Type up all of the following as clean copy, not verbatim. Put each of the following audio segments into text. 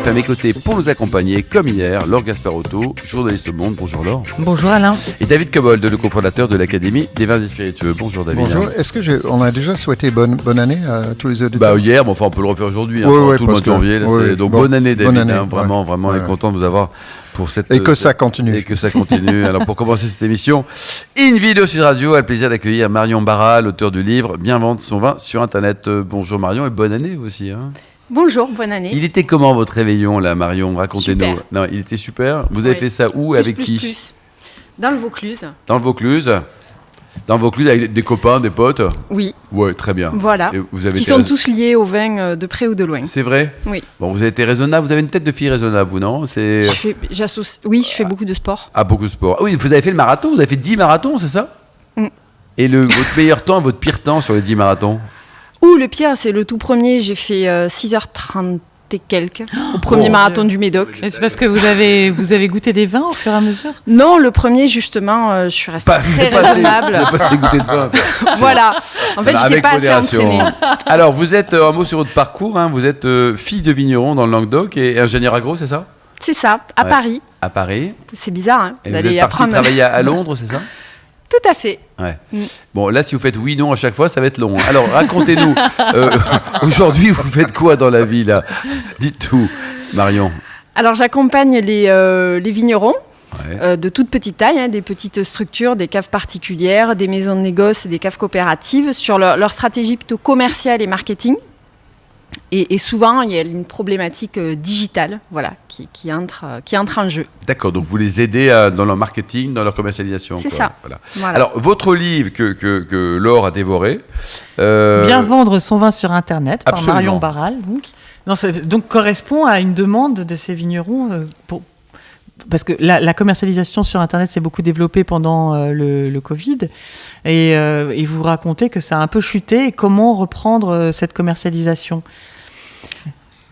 À mes côtés pour nous accompagner, comme hier, Laure Gasparotto, journaliste au Monde. Bonjour Laure. Bonjour Alain. Et David Cobold, le cofondateur de l'Académie des vins et spiritueux. Bonjour David. Bonjour. Est-ce que on a déjà souhaité bonne année à tous les auditeurs? Hier, mais enfin on peut le refaire aujourd'hui, tout le mois de janvier. Donc bonne année David, vraiment, on est content de vous avoir pour cette... Et que ça continue. Et que ça continue. Alors pour commencer cette émission, une vidéo sur Radio a le plaisir d'accueillir Marion Barra, l'auteur du livre Bien vendre son vin sur Internet. Bonjour Marion et bonne année vous aussi. Bonjour, bonne année. Il était comment votre réveillon là, Marion? Racontez-nous. Super. Non, il était super. Vous avez fait ça où, avec qui? Dans le Vaucluse. Dans le Vaucluse. Dans le Vaucluse avec des copains, des potes? Oui. Ouais, très bien. Voilà. Et vous avez qui sont tous liés au vin de près ou de loin. C'est vrai? Oui. Bon, vous avez été raisonnable. Vous avez une tête de fille raisonnable, vous, non? Je fais beaucoup de sport. Ah, beaucoup de sport. Ah oui, vous avez fait le marathon. Vous avez fait 10 marathons, c'est ça? Et votre meilleur temps et votre pire temps sur les 10 marathons? Le pire, c'est le tout premier. J'ai fait 6h30 et quelques au premier marathon du Médoc. Et c'est parce que vous avez goûté des vins au fur et à mesure? Non, le premier, justement, je suis restée très raisonnable. Vous n'avez pas assez goûté de vin. Voilà. En fait, j'étais pas assez entraînée. Alors, vous êtes, un mot sur votre parcours, vous êtes fille de vigneron dans le Languedoc et ingénieur agro, c'est ça? C'est ça, à Paris. À Paris. C'est bizarre Et vous êtes parti travailler à Londres, c'est ça? Tout à fait. Ouais. Bon, là, si vous faites oui, non à chaque fois, ça va être long. Alors, racontez-nous. Aujourd'hui, vous faites quoi dans la vie, là? Dites tout, Marion. Alors, j'accompagne les vignerons de toute petite taille, des petites structures, des caves particulières, des maisons de négoce et des caves coopératives sur leur stratégie plutôt commerciale et marketing. Et souvent, il y a une problématique digitale qui entre en jeu. D'accord, donc vous les aidez dans leur marketing, dans leur commercialisation. C'est ça. Voilà. Alors, votre livre que Laure a dévoré... Bien vendre son vin sur Internet, par Absolument. Marion Barral. Donc correspond à une demande de ces vignerons parce que la commercialisation sur Internet s'est beaucoup développée pendant le Covid et vous racontez que ça a un peu chuté et comment reprendre cette commercialisation.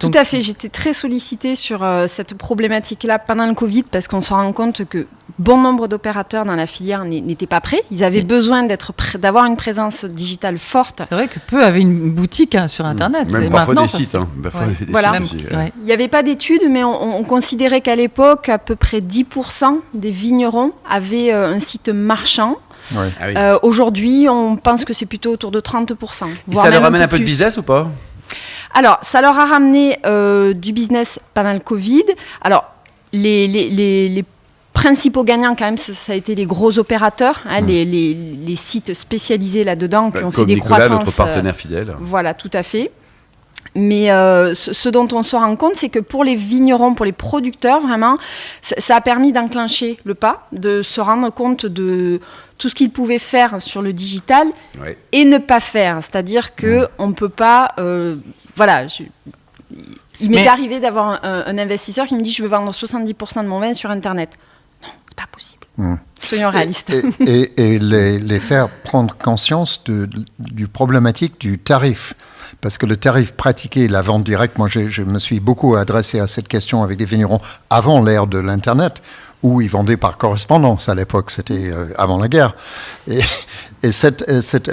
Tout à fait, j'étais très sollicitée sur cette problématique-là pendant le Covid parce qu'on se rend compte que bon nombre d'opérateurs dans la filière n'étaient pas prêts. Ils avaient besoin d'avoir une présence digitale forte. C'est vrai que peu avaient une boutique sur Internet. Même parfois des sites. Il n'y avait pas d'études, mais on considérait qu'à l'époque, à peu près 10% des vignerons avaient un site marchand. Oui. Aujourd'hui, on pense que c'est plutôt autour de 30%. Et ça leur ramène un peu de business ou pas? Alors, ça leur a ramené du business pendant le Covid. Alors, les principaux gagnants, quand même, ça a été les gros opérateurs, les sites spécialisés là-dedans qui ont fait des Nicolas, croissances. notre partenaire fidèle. Voilà, tout à fait. Mais ce dont on se rend compte, c'est que pour les vignerons, pour les producteurs, vraiment, ça a permis d'enclencher le pas, de se rendre compte de tout ce qu'ils pouvaient faire sur le digital et ne pas faire. C'est-à-dire qu'on ne peut pas... Il m'est arrivé d'avoir un investisseur qui me dit « je veux vendre 70% de mon vin sur Internet ». Non, c'est pas possible. Soyons réalistes. Et les faire prendre conscience du problématique du tarif. Parce que le tarif pratiqué, la vente directe, moi je me suis beaucoup adressé à cette question avec les vignerons avant l'ère de l'Internet, où ils vendaient par correspondance à l'époque, c'était avant la guerre. Et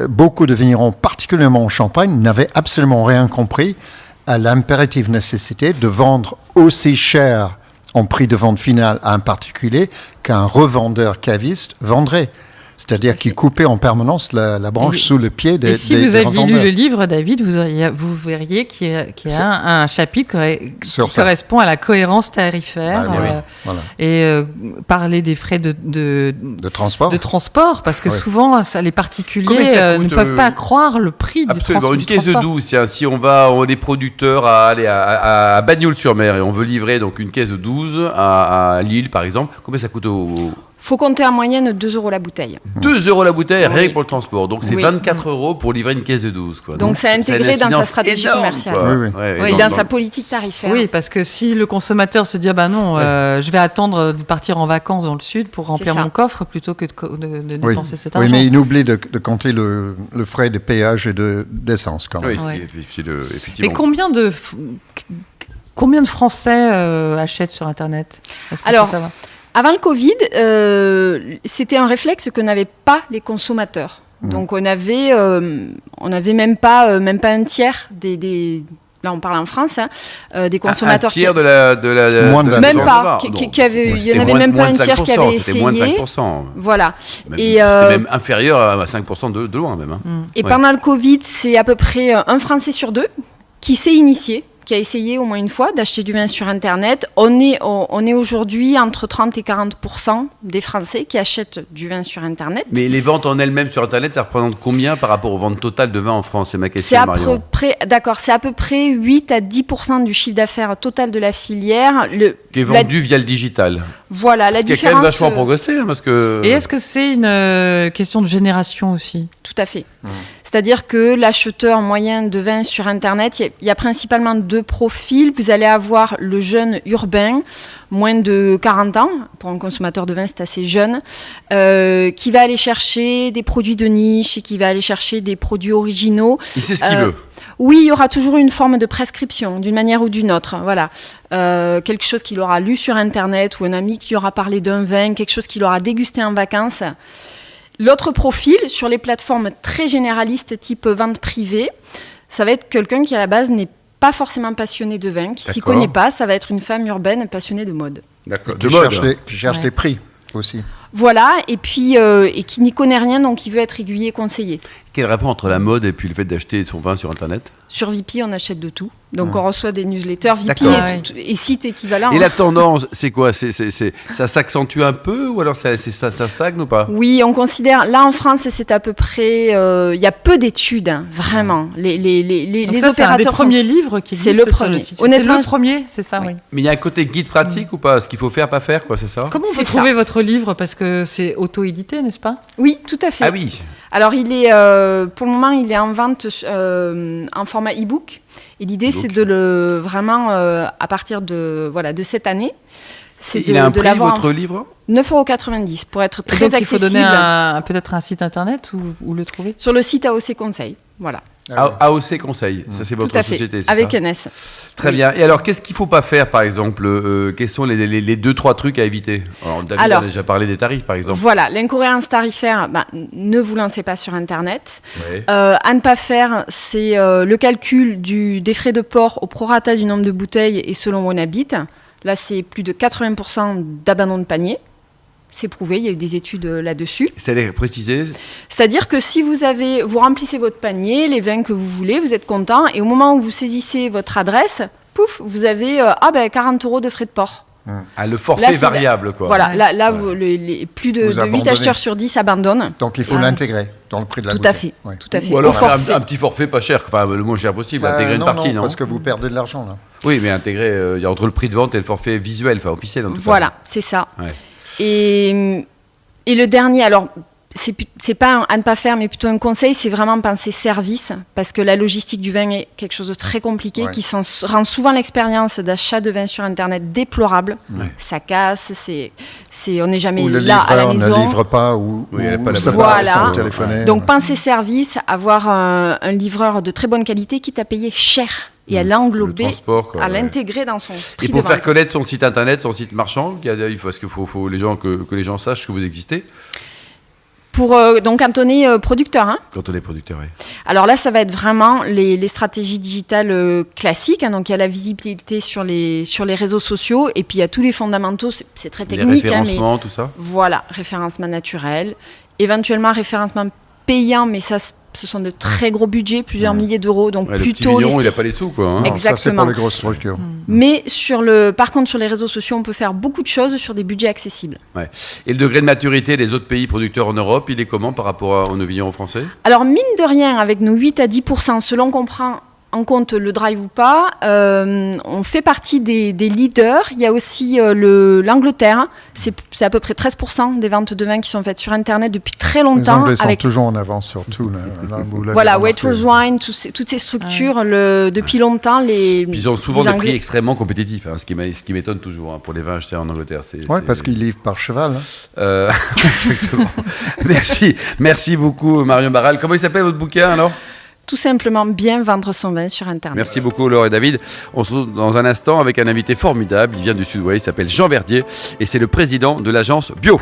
beaucoup de vignerons, particulièrement en Champagne, n'avaient absolument rien compris à l'impérative nécessité de vendre aussi cher en prix de vente final à un particulier qu'un revendeur caviste vendrait. C'est-à-dire qu'il coupait en permanence la branche sous le pied des revendeurs. Et si vous aviez lu le livre, David, vous verriez qu'il y a un chapitre qui correspond à la cohérence tarifaire et parler des frais de transport, parce que souvent, les particuliers ne peuvent pas croire le prix du transport. Une caisse de 12, si on est producteur à Bagnols-sur-Mer et on veut livrer donc une caisse de 12 à Lille, par exemple, combien ça coûte faut compter en moyenne 2 € la bouteille. 2 € la bouteille, rien que pour le transport. Donc c'est 24 € pour livrer une caisse de 12. Quoi. Donc c'est intégré dans sa stratégie commerciale. Oui, dans sa politique tarifaire. Oui, parce que si le consommateur se dit je vais attendre de partir en vacances dans le sud pour remplir mon coffre plutôt que de dépenser cet argent. Oui, mais il oublie de compter le frais de péage et d'essence quand même. Effectivement. Et combien de Français achètent sur Internet? Alors, avant le Covid, c'était un réflexe que n'avaient pas les consommateurs. Donc on avait même pas un tiers des là on parle en France, des consommateurs... Un tiers de la moins de la même pas, il n'y en avait même pas un tiers qui avait essayé. C'était moins de 5%. Voilà. C'était même inférieur à 5% de loin même. Et pendant le Covid, c'est à peu près un Français sur 2 qui s'est initié, qui a essayé au moins une fois d'acheter du vin sur Internet. On est aujourd'hui entre 30 et 40% des Français qui achètent du vin sur Internet. Mais les ventes en elles-mêmes sur Internet, ça représente combien par rapport aux ventes totales de vin en France? C'est ma question, Marion. C'est à peu près 8 à 10% du chiffre d'affaires total de la filière. Qui est vendu via le digital. Voilà, la différence... qui a quand même vachement progressé. Parce que... Et est-ce que c'est une question de génération aussi? Tout à fait. C'est-à-dire que l'acheteur moyen de vin sur Internet, il y a principalement 2 profils. Vous allez avoir le jeune urbain, moins de 40 ans, pour un consommateur de vin c'est assez jeune, qui va aller chercher des produits de niche, qui va aller chercher des produits originaux. Il sait ce qu'il veut. Oui, il y aura toujours une forme de prescription, d'une manière ou d'une autre. Voilà. Quelque chose qu'il aura lu sur Internet ou un ami qui lui aura parlé d'un vin, quelque chose qu'il aura dégusté en vacances. L'autre profil, sur les plateformes très généralistes type vente privée, ça va être quelqu'un qui à la base n'est pas forcément passionné de vin, qui s'y connaît pas, ça va être une femme urbaine passionnée de mode. D'accord. Qui cherche les prix aussi. Voilà, et puis et qui n'y connaît rien, donc qui veut être aiguillé et conseillé. Quel rapport entre la mode et puis le fait d'acheter son vin sur Internet? Sur Vipi, on achète de tout. Donc on reçoit des newsletters. Vipi est site équivalent. Et la tendance, c'est quoi? Ça s'accentue un peu ou alors ça stagne ou pas? Oui, on considère, là en France, c'est à peu près, il y a peu d'études, hein, vraiment. Les opérateurs... C'est un des premiers livres qui existent sur le site. Honnêtement, c'est le premier, c'est ça, oui. Mais il y a un côté guide pratique ou pas? Ce qu'il faut faire, pas faire, quoi, c'est ça? Comment on peut trouver votre livre? Parce que c'est auto-édité, n'est-ce pas? Oui, tout à fait. Ah oui. Alors, il est, pour le moment, il est en vente en format e-book. Et l'idée, c'est de le vraiment, à partir de cette année, il a un prix, votre livre? 9,90 € pour être très accessible. Il faut donner peut-être un site internet où le trouver? Sur le site AOC Conseil, voilà. AOC Conseil, ça c'est votre société, c'est avec ça? un S. Très bien. Et alors, qu'est-ce qu'il ne faut pas faire, par exemple? Quels sont les 2-3 trucs à éviter? Alors, David a déjà parlé des tarifs, par exemple. Voilà, l'incohérence tarifaire, ne vous lancez pas sur Internet. Ouais. À ne pas faire, c'est le calcul des frais de port au prorata du nombre de bouteilles et selon où on habite. Là, c'est plus de 80% d'abandon de panier. C'est prouvé, il y a eu des études là-dessus. C'est-à-dire préciser? C'est-à-dire que si vous remplissez votre panier, les vins que vous voulez, vous êtes content, et au moment où vous saisissez votre adresse, pouf, vous avez 40 € de frais de port. Ah, le forfait là, variable, quoi. Voilà, là plus de 8 acheteurs sur 10 abandonnent. Donc il faut l'intégrer dans le prix de la bouteille. Tout à fait. Ou alors faire un petit forfait pas cher, enfin le moins cher possible, intégrer une partie, non? Parce que vous perdez de l'argent, là. Oui, mais intégrer, il y a entre le prix de vente et le forfait visuel, enfin officiel en tout cas. Voilà, c'est ça. Ouais. Et le dernier, alors... C'est pas à ne pas faire, mais plutôt un conseil, c'est vraiment penser service, parce que la logistique du vin est quelque chose de très compliqué, qui rend souvent l'expérience d'achat de vin sur Internet déplorable. Ça casse, on n'est jamais là à la maison. On ne livre pas ou ça voilà. téléphoner. Donc penser service, avoir un livreur de très bonne qualité, quitte à payer cher. Et à l'englober, à l'intégrer dans son prix Et pour faire connaître son site Internet, son site marchand, parce qu'il faut que les gens sachent que vous existez. Pour donc cantonner producteur. Cantonner producteur, oui. Alors là, ça va être vraiment les stratégies digitales classiques. Donc il y a la visibilité sur les réseaux sociaux et puis il y a tous les fondamentaux. C'est très technique. Les référencements, tout ça. Voilà, référencement naturel, éventuellement référencement payant, mais ça, ce sont de très gros budgets, plusieurs milliers d'euros, donc plutôt... Le petit vigneron, il n'a pas les sous, quoi. Exactement. Ça, c'est pour les grosses structures. Mais par contre, sur les réseaux sociaux, on peut faire beaucoup de choses sur des budgets accessibles. Ouais. Et le degré de maturité des autres pays producteurs en Europe, il est comment par rapport aux vignerons français? Alors, mine de rien, avec nos 8 à 10%, selon qu'on prend en compte le drive ou pas, on fait partie des leaders. Il y a aussi l'Angleterre. C'est à peu près 13% des ventes de vin qui sont faites sur Internet depuis très longtemps. Les Anglais sont toujours en avance sur tout. Voilà, Waitrose Wine, toutes ces structures, depuis longtemps. Puis ils ont souvent des prix extrêmement compétitifs, ce qui m'étonne toujours pour les vins achetés en Angleterre. Oui, parce qu'ils livrent par cheval. Exactement. Merci beaucoup Marion Barral. Comment il s'appelle votre bouquin alors? Tout simplement bien vendre son vin sur Internet. Merci beaucoup Laure et David. On se retrouve dans un instant avec un invité formidable. Il vient du Sud-Ouest, il s'appelle Jean Verdier et c'est le président de l'agence Bio.